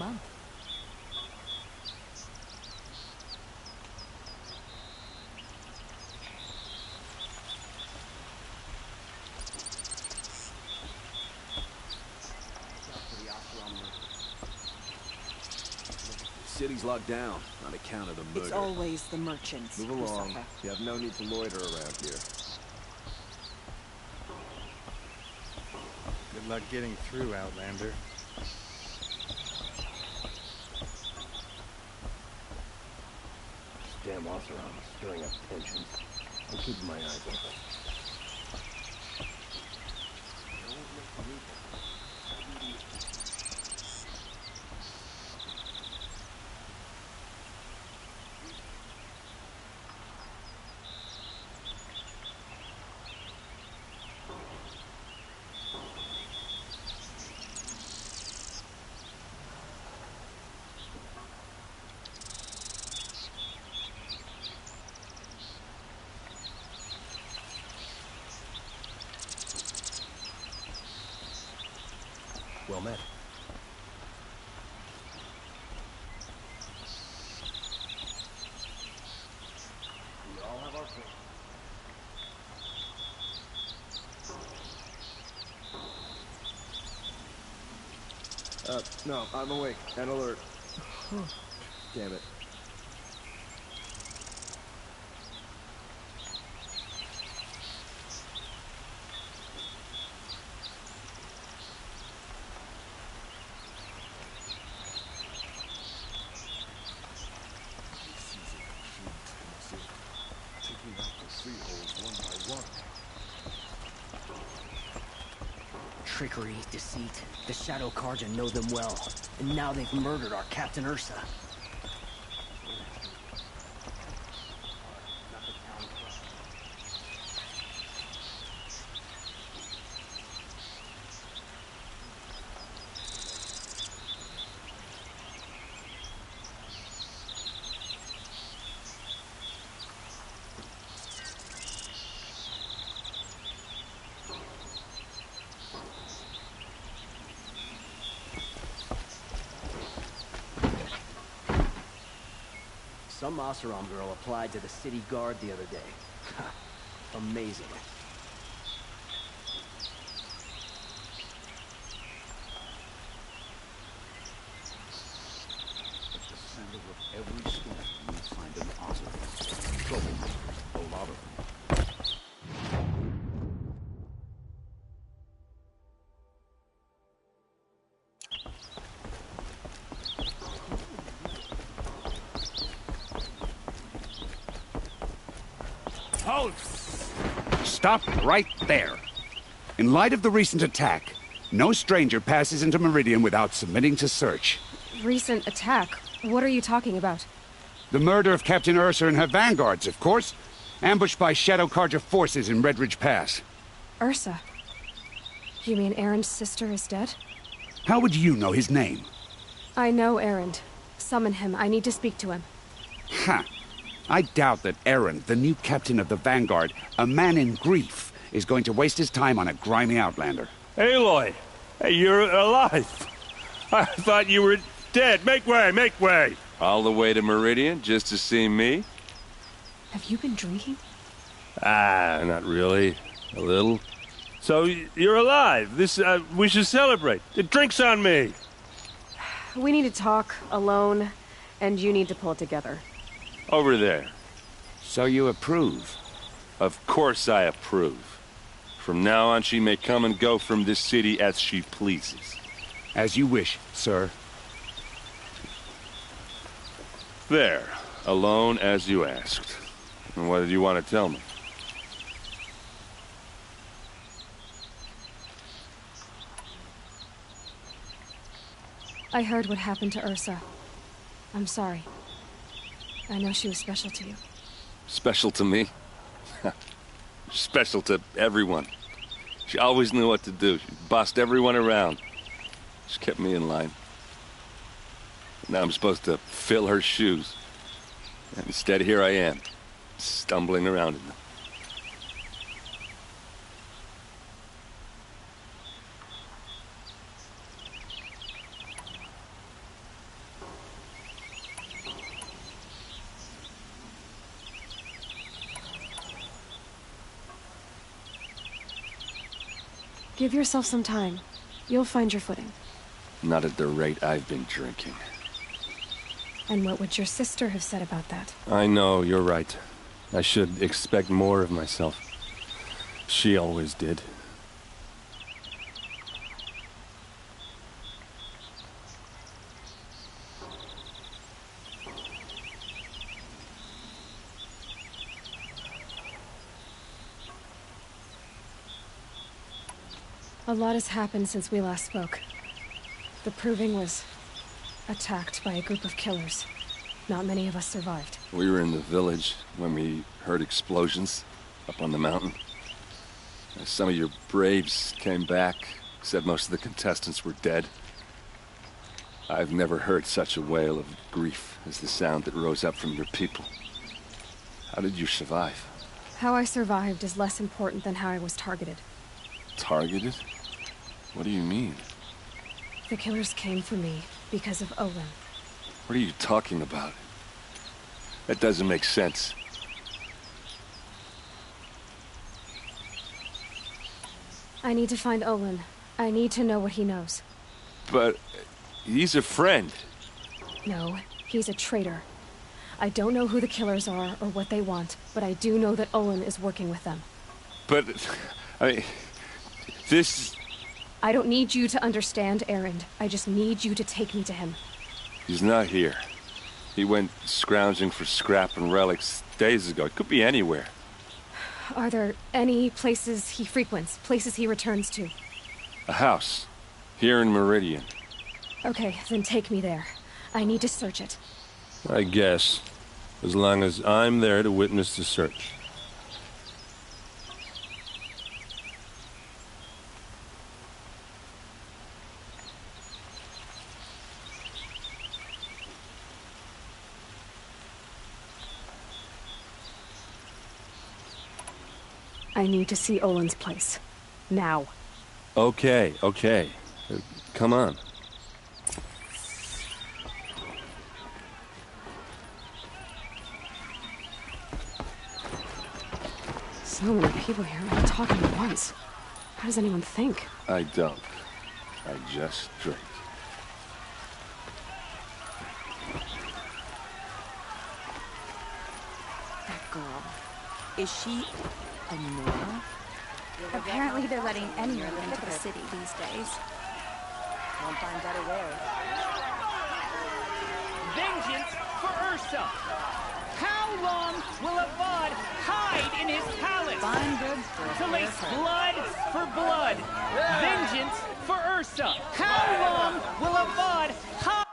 month. The city's locked down on account of the murder. It's always the merchants Move who along. suffer. You have no need to loiter around here. Good luck getting through, Outlander. This damn Oseram is stirring up tensions. I'm keeping my eyes open. Well met. We all have our things. No, I'm awake and alert. Damn it. Trickery, deceit. The Shadow Carja know them well. And now they've murdered our Captain Ursa. Some Oseram girl applied to the city guard the other day. Amazing. At the center of every storm, you find an Oseram. Trouble, a lot of them. Halt! Stop right there. In light of the recent attack, no stranger passes into Meridian without submitting to search. Recent attack? What are you talking about? The murder of Captain Ursa and her vanguards, of course. Ambushed by Shadow Carja forces in Redridge Pass. Ursa? You mean Erin's sister is dead? How would you know his name? I know Erin. Summon him. I need to speak to him. Ha! I doubt that Erin, the new captain of the Vanguard, a man in grief, is going to waste his time on a grimy outlander. Aloy! Hey, you're alive! I thought you were dead. Make way, make way! All the way to Meridian just to see me? Have you been drinking? Ah, not really. A little. So, you're alive. We should celebrate. The drink's on me. We need to talk, alone, and you need to pull it together. Over there. So you approve? Of course I approve. From now on, she may come and go from this city as she pleases. As you wish, sir. There. Alone as you asked. And what did you want to tell me? I heard what happened to Ursa. I'm sorry. I know she was special to you. Special to me? Special to everyone. She always knew what to do. She bossed everyone around. She kept me in line. Now I'm supposed to fill her shoes. And instead, here I am, stumbling around in them. Give yourself some time. You'll find your footing. Not at the rate I've been drinking. And what would your sister have said about that? I know, you're right. I should expect more of myself. She always did. A lot has happened since we last spoke. The Proving was attacked by a group of killers. Not many of us survived. We were in the village when we heard explosions up on the mountain. Some of your braves came back, said most of the contestants were dead. I've never heard such a wail of grief as the sound that rose up from your people. How did you survive? How I survived is less important than how I was targeted. Targeted? What do you mean? The killers came for me because of Olin. What are you talking about? That doesn't make sense. I need to find Olin. I need to know what he knows. But he's a friend. No, he's a traitor. I don't know who the killers are or what they want, but I do know that Olin is working with them. But, this... I don't need you to understand, Erend. I just need you to take me to him. He's not here. He went scrounging for scrap and relics days ago. It could be anywhere. Are there any places he frequents, places he returns to? A house. Here in Meridian. Okay, then take me there. I need to search it. I guess. As long as I'm there to witness the search. I need to see Olin's place. Now. Okay. Come on. So many people here, all talking at once. How does anyone think? I don't. I just drink. That girl. Is she a Nora? Apparently they're letting anyone into the city these days. Won't find better there. Vengeance for Ursa! How long will a bud hide in his palace? Fine goods for a To lace haircut. blood for blood. Vengeance for Ursa! How long will a bud hide?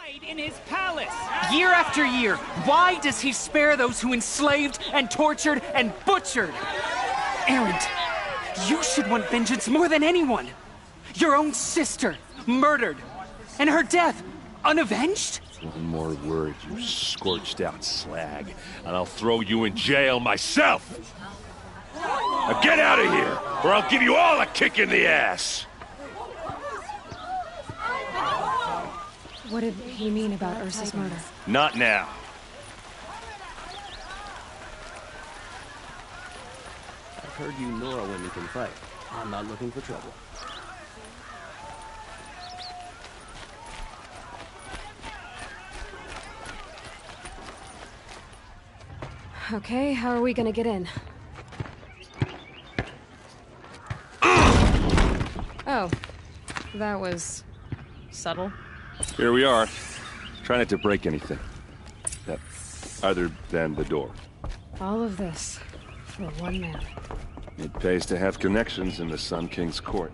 hide in his palace. Year after year, why does he spare those who enslaved and tortured and butchered? Erend, you should want vengeance more than anyone. Your own sister, murdered, and her death, unavenged? One more word, you scorched out slag, and I'll throw you in jail myself! Now get out of here, or I'll give you all a kick in the ass! What did he mean about Ursa's murder? Not now. I've heard you Nora women can fight. I'm not looking for trouble. Okay, how are we gonna get in? Oh, that was subtle. Here we are. Try not to break anything. Other than the door. All of this for one man. It pays to have connections in the Sun King's court.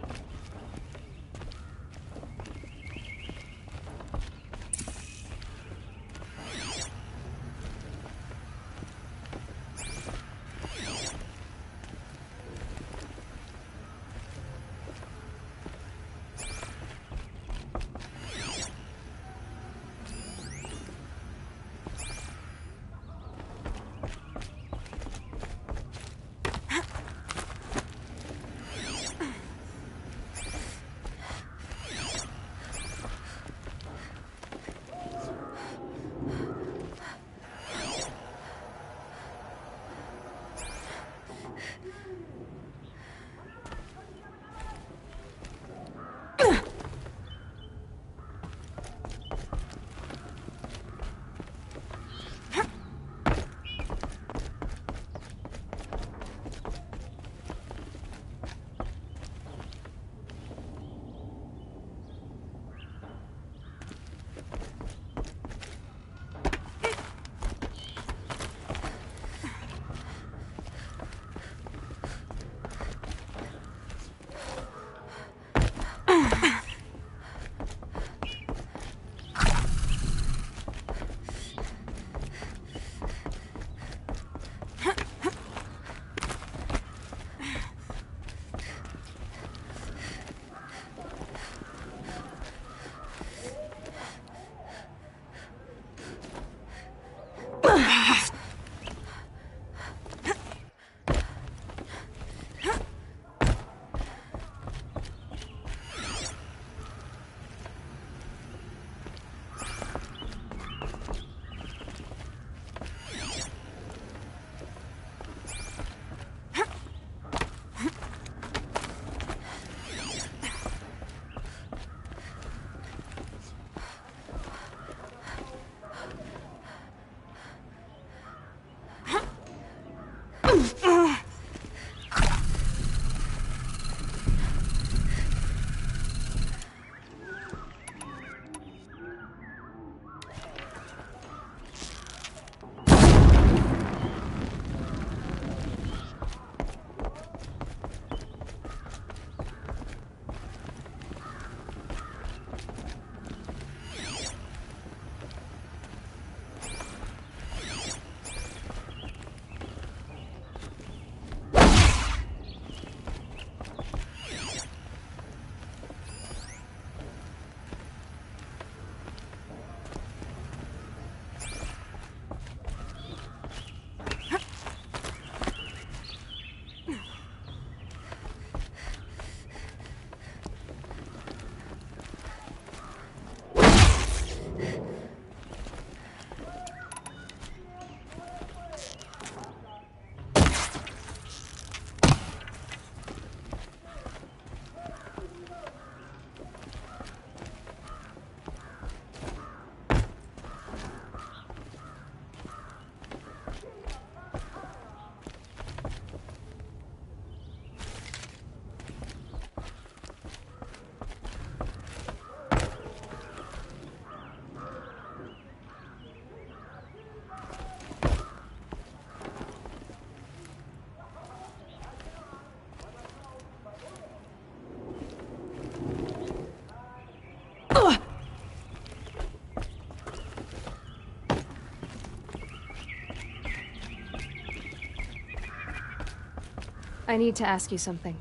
I need to ask you something.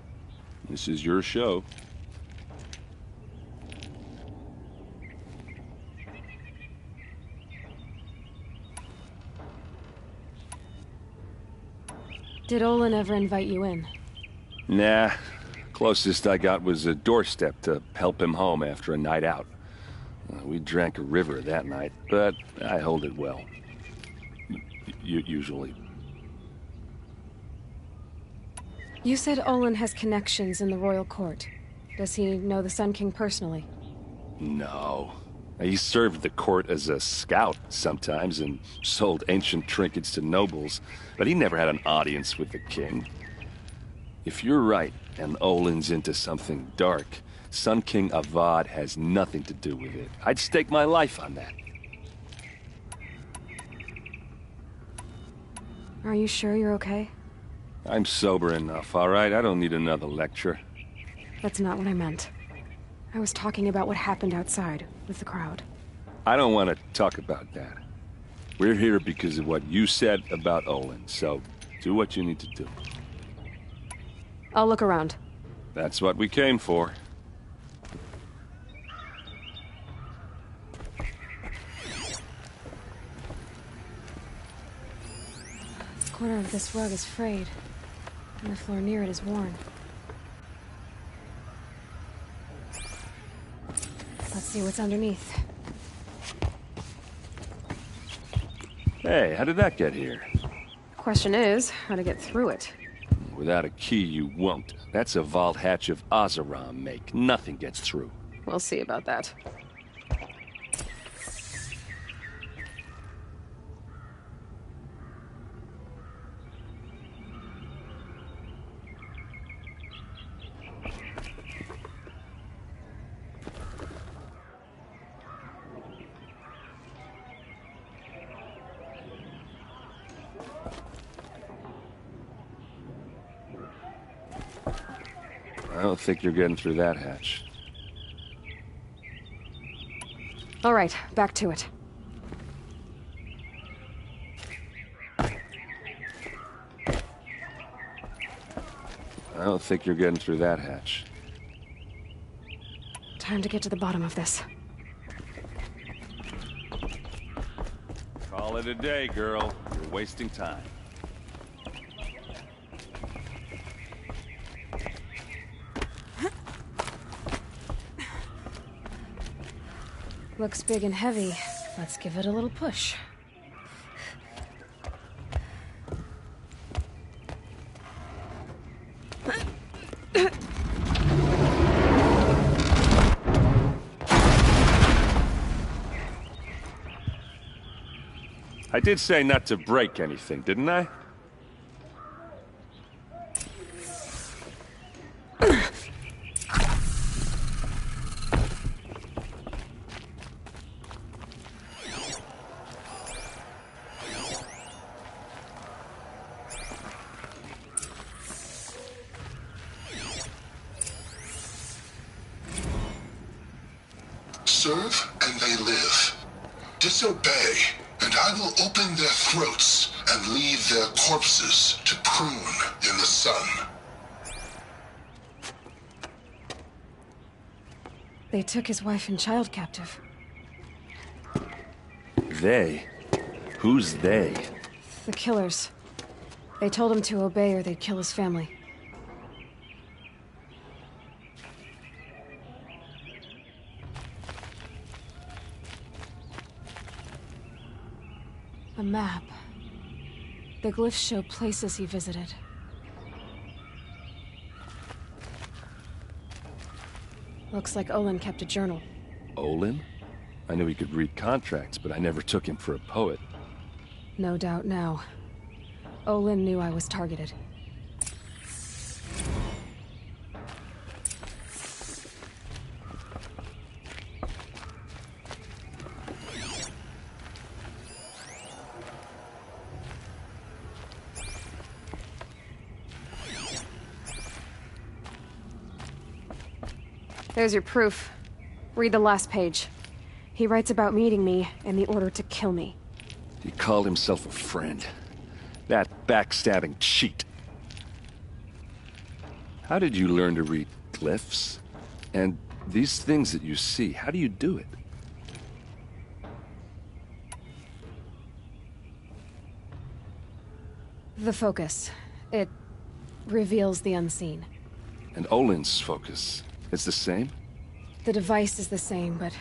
This is your show. Did Olin ever invite you in? Nah. Closest I got was a doorstep to help him home after a night out. We drank a river that night, but I hold it well. Usually. You said Olin has connections in the royal court. Does he know the Sun King personally? No. He served the court as a scout sometimes and sold ancient trinkets to nobles, but he never had an audience with the king. If you're right, and Olin's into something dark, Sun King Avad has nothing to do with it. I'd stake my life on that. Are you sure you're okay? I'm sober enough, all right? I don't need another lecture. That's not what I meant. I was talking about what happened outside, with the crowd. I don't want to talk about that. We're here because of what you said about Olin, so do what you need to do. I'll look around. That's what we came for. The corner of this rug is frayed, and the floor near it is worn. Let's see what's underneath. Hey, how did that get here? Question is, how to get through it. Without a key, you won't. That's a vault hatch of Oseram make. Nothing gets through. We'll see about that. I don't think you're getting through that hatch. All right, back to it. I don't think you're getting through that hatch. Time to get to the bottom of this. Call it a day, girl. You're wasting time. Looks big and heavy. Let's give it a little push. I did say not to break anything, didn't I? Serve and they live. Disobey, and I will open their throats and leave their corpses to prune in the sun. They took his wife and child captive. They? Who's they? The killers. They told him to obey or they'd kill his family. A map. The glyphs show places he visited. Looks like Olin kept a journal. Olin? I knew he could read contracts, but I never took him for a poet. No doubt now. Olin knew I was targeted. There's your proof. Read the last page. He writes about meeting me and the order to kill me. He called himself a friend. That backstabbing cheat. How did you learn to read glyphs? And these things that you see, how do you do it? The focus. It reveals the unseen. And Olin's focus, it's the same? The device is the same, but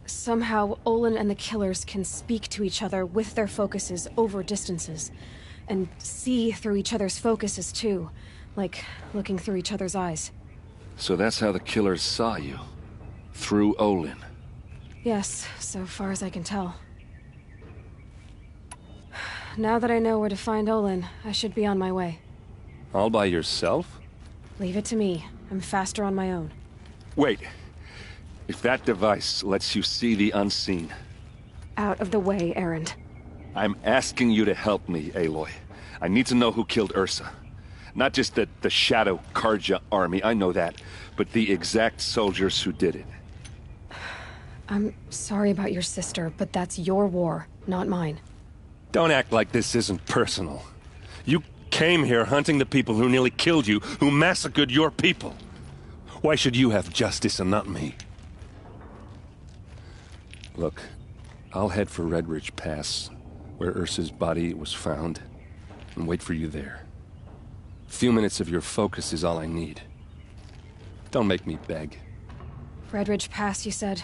somehow Olin and the killers can speak to each other with their focuses over distances, and see through each other's focuses too, like looking through each other's eyes. So that's how the killers saw you? Through Olin? Yes, so far as I can tell. Now that I know where to find Olin, I should be on my way. All by yourself? Leave it to me. I'm faster on my own. Wait. If that device lets you see the unseen... Out of the way, Erend. I'm asking you to help me, Aloy. I need to know who killed Ursa. Not just the Shadow Karja army, I know that, but the exact soldiers who did it. I'm sorry about your sister, but that's your war, not mine. Don't act like this isn't personal. You came here hunting the people who nearly killed you, who massacred your people. Why should you have justice and not me? Look, I'll head for Red Ridge Pass, where Ursa's body was found, and wait for you there. A few minutes of your focus is all I need. Don't make me beg. Red Ridge Pass, you said?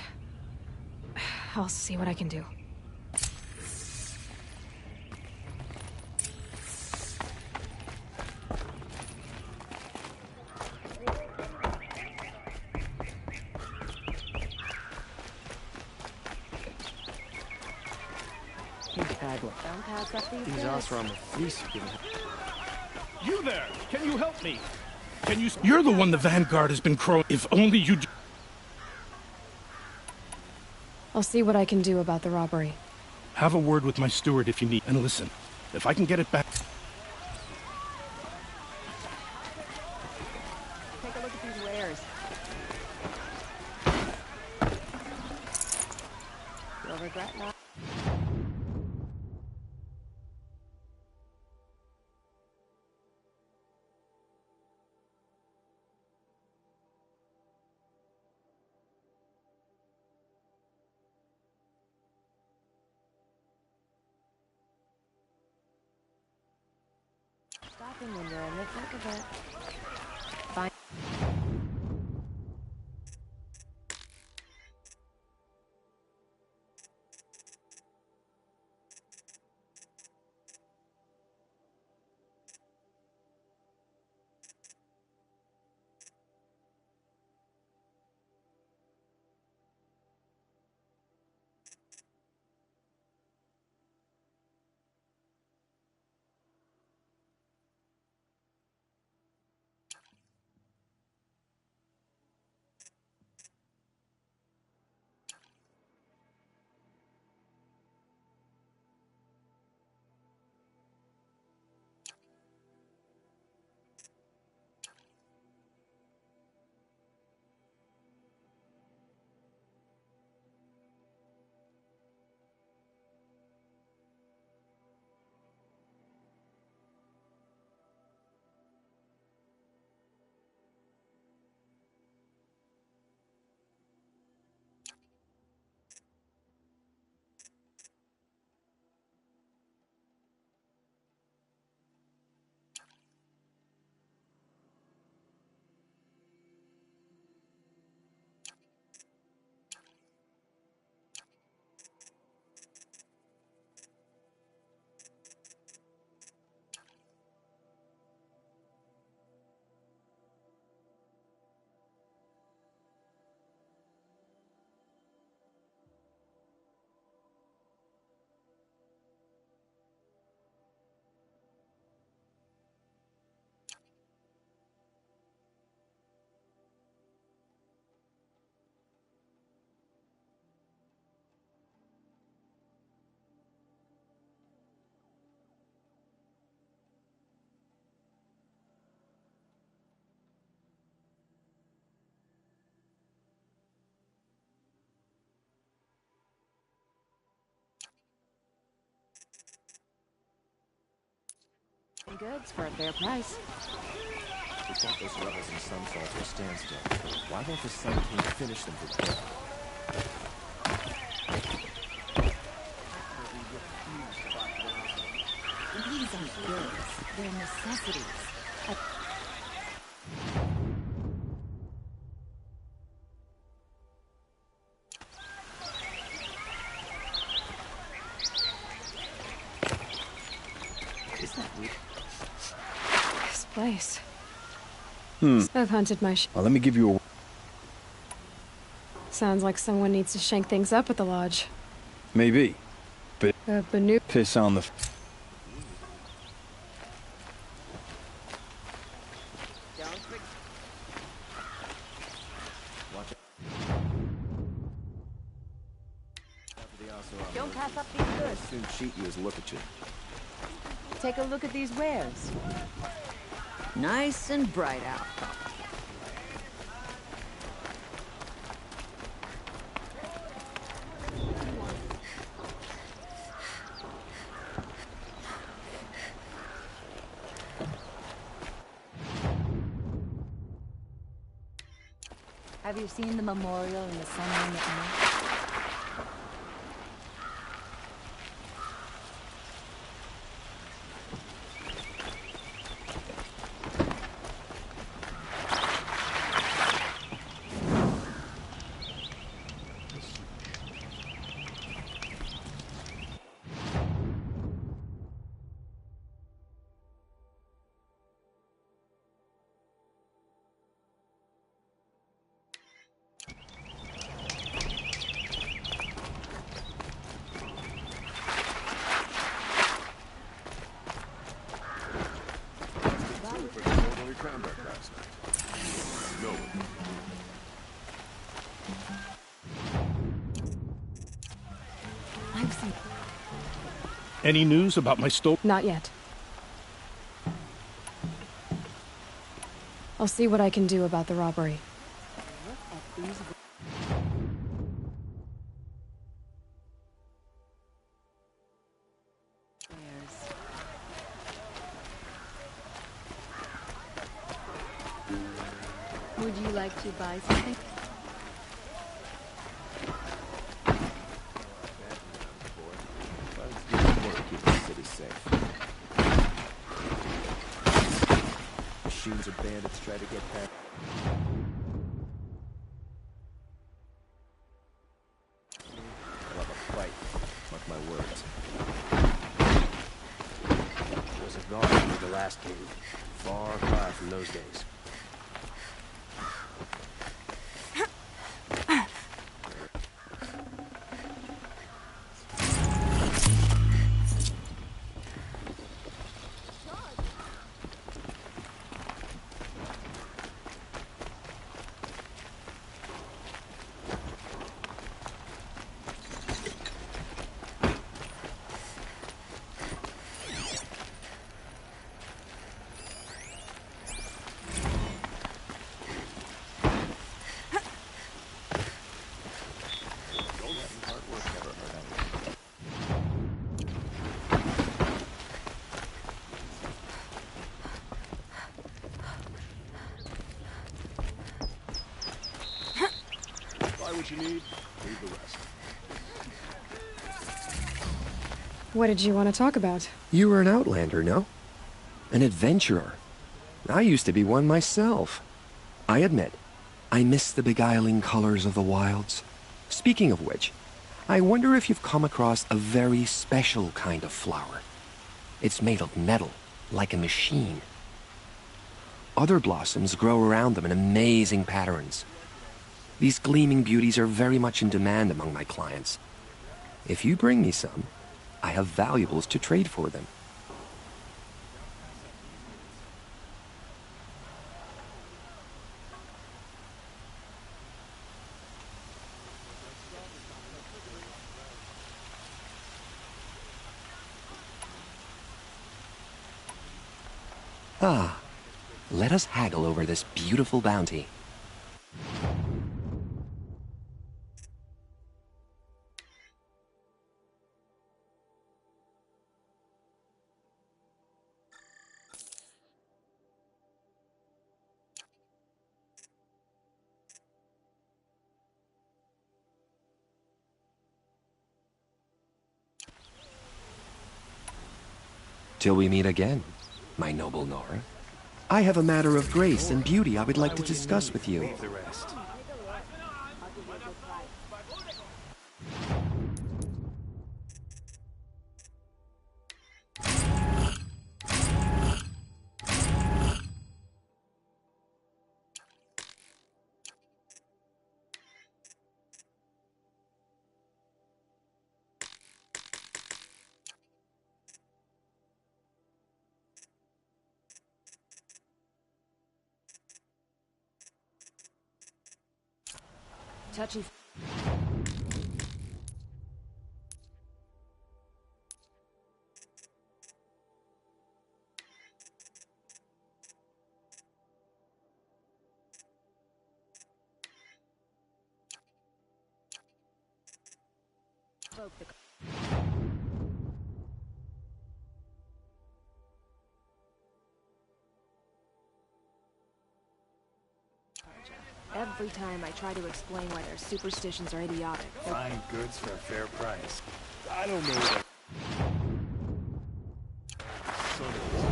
I'll see what I can do. These odds are on the fleece you can have. You there! Can you help me? Can you... You're the one the Vanguard has been crowing. If only you... I'll see what I can do about the robbery. Have a word with my steward if you need. And listen, if I can get it back... Take a look at these wares. You'll regret not... Stopping when you're in the thick of it. Fine. Goods for a fair price. We fought those rebels in Sunfall to a standstill. Why won't the Sun King finish them for good? These aren't goods. They're necessities. This place. Hmm. I've hunted my Well, let me give you a... Sounds like someone needs to shank things up at the lodge. Maybe. But... Banu... Piss on the... Watch it. Don't pass up these goods. I'll soon cheat you as look at you. Take a look at these wares. Nice and bright out. Have you seen the memorial in the sun room at night? Any news about my stove? Not yet. I'll see what I can do about the robbery. Would you like to buy something? Keep the city safe. Machines or bandits try to get past. I'll have a fight. Mark my words. There was a guard with the last king. Far cry from those days. What you need, leave the rest. What did you want to talk about? You were an outlander, no? An adventurer. I used to be one myself. I admit, I miss the beguiling colors of the wilds. Speaking of which, I wonder if you've come across a very special kind of flower. It's made of metal, like a machine. Other blossoms grow around them in amazing patterns. These gleaming beauties are very much in demand among my clients. If you bring me some, I have valuables to trade for them. Ah, let us haggle over this beautiful bounty. Till we meet again, my noble Nora. I have a matter of grace and beauty I would like to discuss with you. Leave the rest. Touchy. Every time I try to explain why their superstitions are idiotic. Fine goods for a fair price. I don't know that.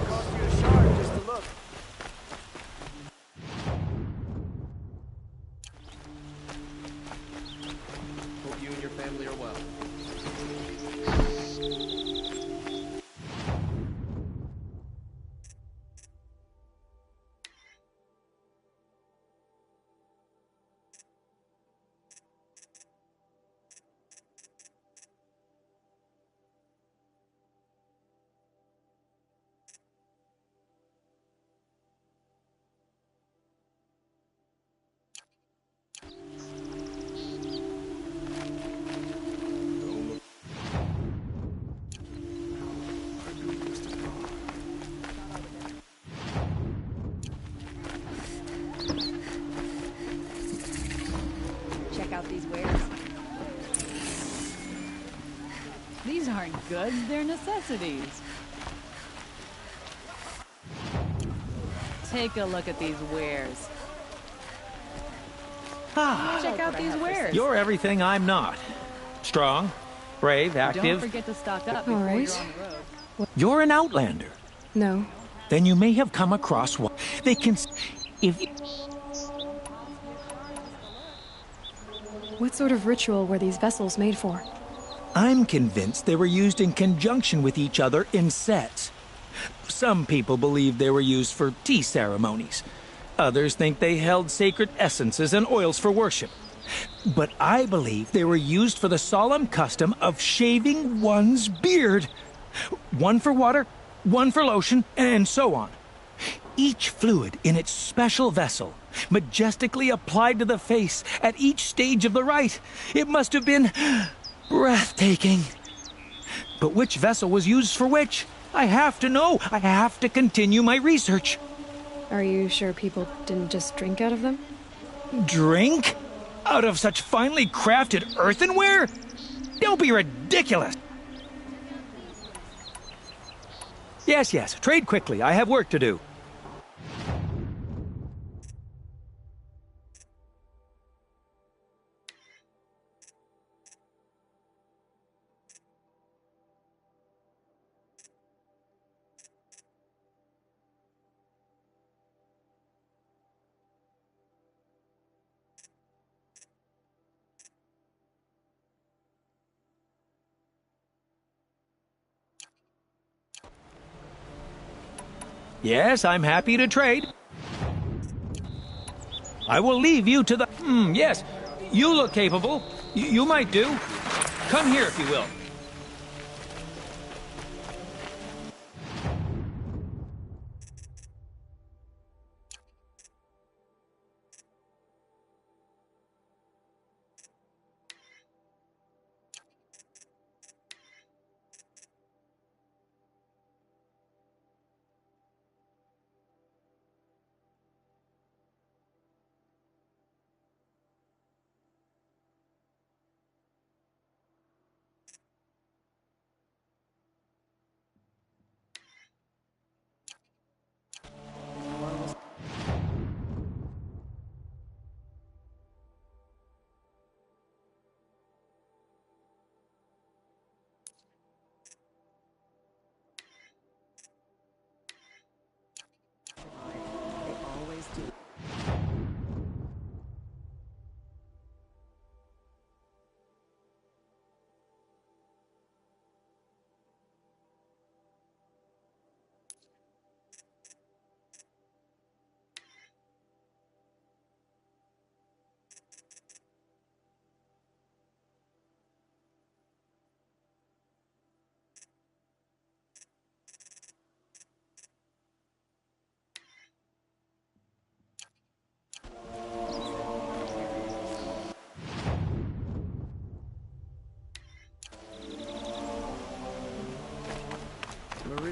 Cost you a shard just to look. Hope you and your family are well. Check out these wares. These aren't goods, they're necessities. Take a look at these wares. Check out these wares. You're everything I'm not. Strong, brave, Don't active. forget to stock up All before right. you're on the road. You're an outlander. No. Then you may have come across one. They can... If... What sort of ritual were these vessels made for? I'm convinced they were used in conjunction with each other in sets. Some people believe they were used for tea ceremonies. Others think they held sacred essences and oils for worship. But I believe they were used for the solemn custom of shaving one's beard. One for water, one for lotion, and so on. Each fluid in its special vessel, majestically applied to the face at each stage of the rite. It must have been breathtaking. But which vessel was used for which? I have to know. I have to continue my research. Are you sure people didn't just drink out of them? Drink? Out of such finely crafted earthenware? Don't be ridiculous. Yes, trade quickly. I have work to do. Yes, I'm happy to trade. I will leave you to the... yes. You look capable. You might do. Come here if you will.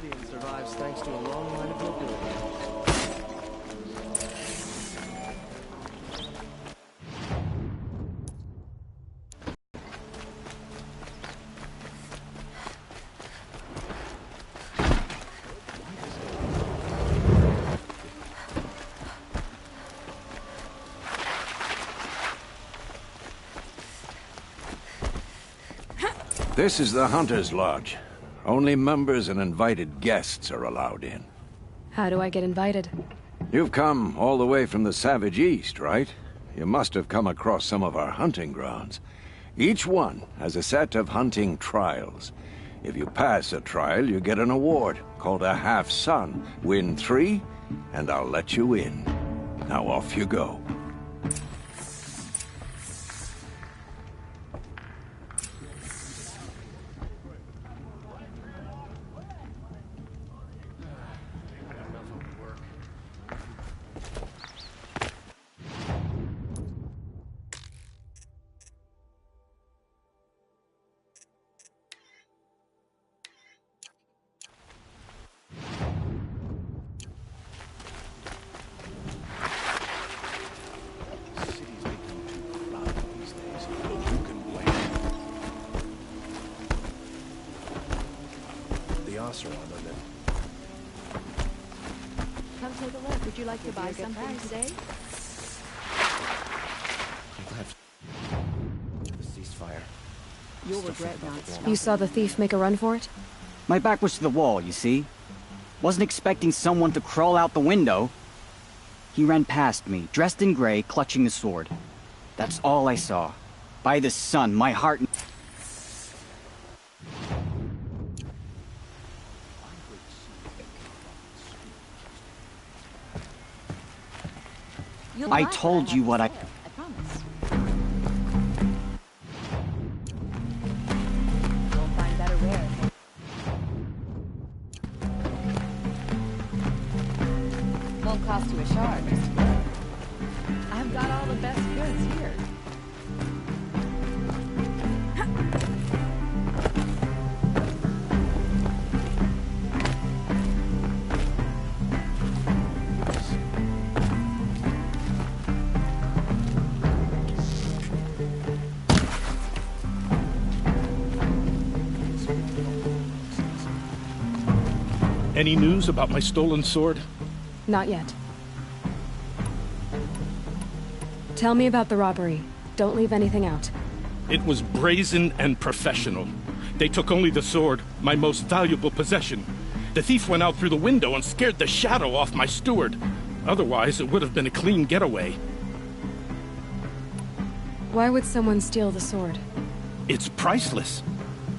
Meridian survives thanks to a long line of nobility. This is the Hunter's Lodge. Only members and invited guests are allowed in. How do I get invited? You've come all the way from the Savage East, right? You must have come across some of our hunting grounds. Each one has a set of hunting trials. If you pass a trial, you get an award called a half-sun. Win 3, and I'll let you in. Now off you go. Come take a look. Would you like to buy something today? The ceasefire. You'll regret not stopping. You saw the thief make a run for it? My back was to the wall, you see? Wasn't expecting someone to crawl out the window. He ran past me, dressed in gray, clutching the sword. That's all I saw. By the sun, my heart... I told you what I promise. You'll find better wares. Won't cost you a shard. I've got all the best goods here. Any news about my stolen sword? Not yet. Tell me about the robbery. Don't leave anything out. It was brazen and professional. They took only the sword, my most valuable possession. The thief went out through the window and scared the shadow off my steward. Otherwise, it would have been a clean getaway. Why would someone steal the sword? It's priceless.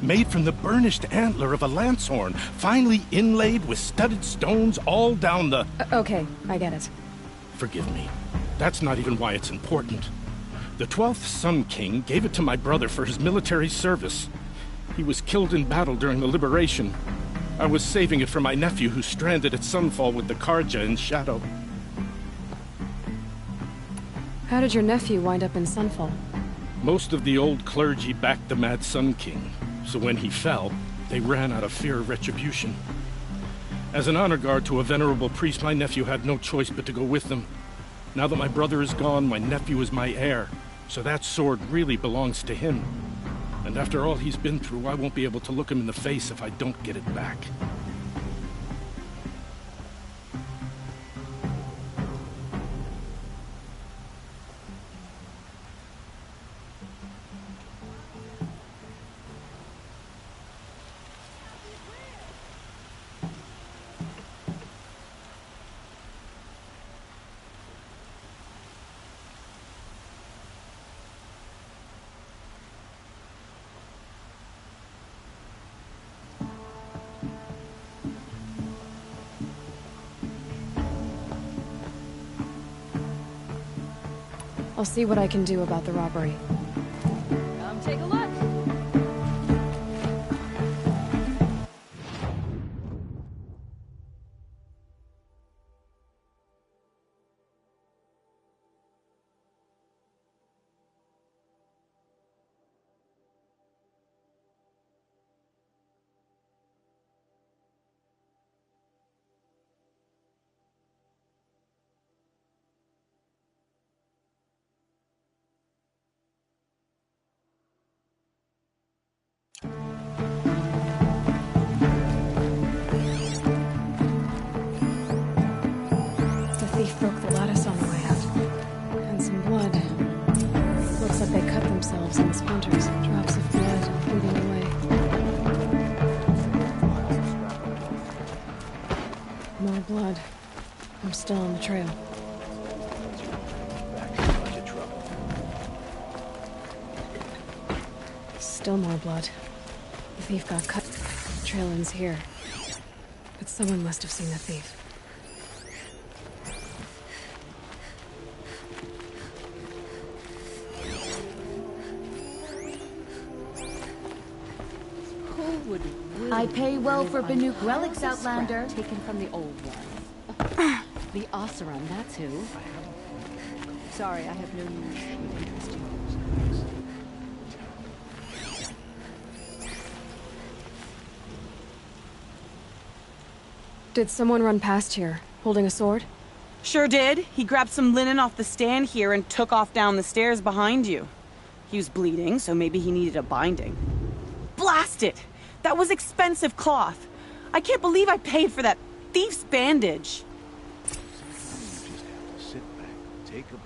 Made from the burnished antler of a lancehorn, finely inlaid with studded stones all down the... Okay, I get it. Forgive me. That's not even why it's important. The 12th Sun King gave it to my brother for his military service. He was killed in battle during the liberation. I was saving it for my nephew who's stranded at Sunfall with the Karja in Shadow. How did your nephew wind up in Sunfall? Most of the old clergy backed the Mad Sun King. So when he fell, they ran out of fear of retribution. As an honor guard to a venerable priest, my nephew had no choice but to go with them. Now that my brother is gone, my nephew is my heir, so that sword really belongs to him. And after all he's been through, I won't be able to look him in the face if I don't get it back. I'll see what I can do about the robbery. Come take a look. and splinters, drops of blood leading the way. More blood. I'm still on the trail. Still more blood. The thief got cut. The trail ends here. But someone must have seen the thief. I pay well for Banuk relics, Outlander. Taken from the old one. The Oseram, that's who. Sorry, I have no news. Did someone run past here, holding a sword? Sure did. He grabbed some linen off the stand here and took off down the stairs behind you. He was bleeding, so maybe he needed a binding. Blast it! That was expensive cloth. I can't believe I paid for that thief's bandage. Sometimes you just have to sit back, take a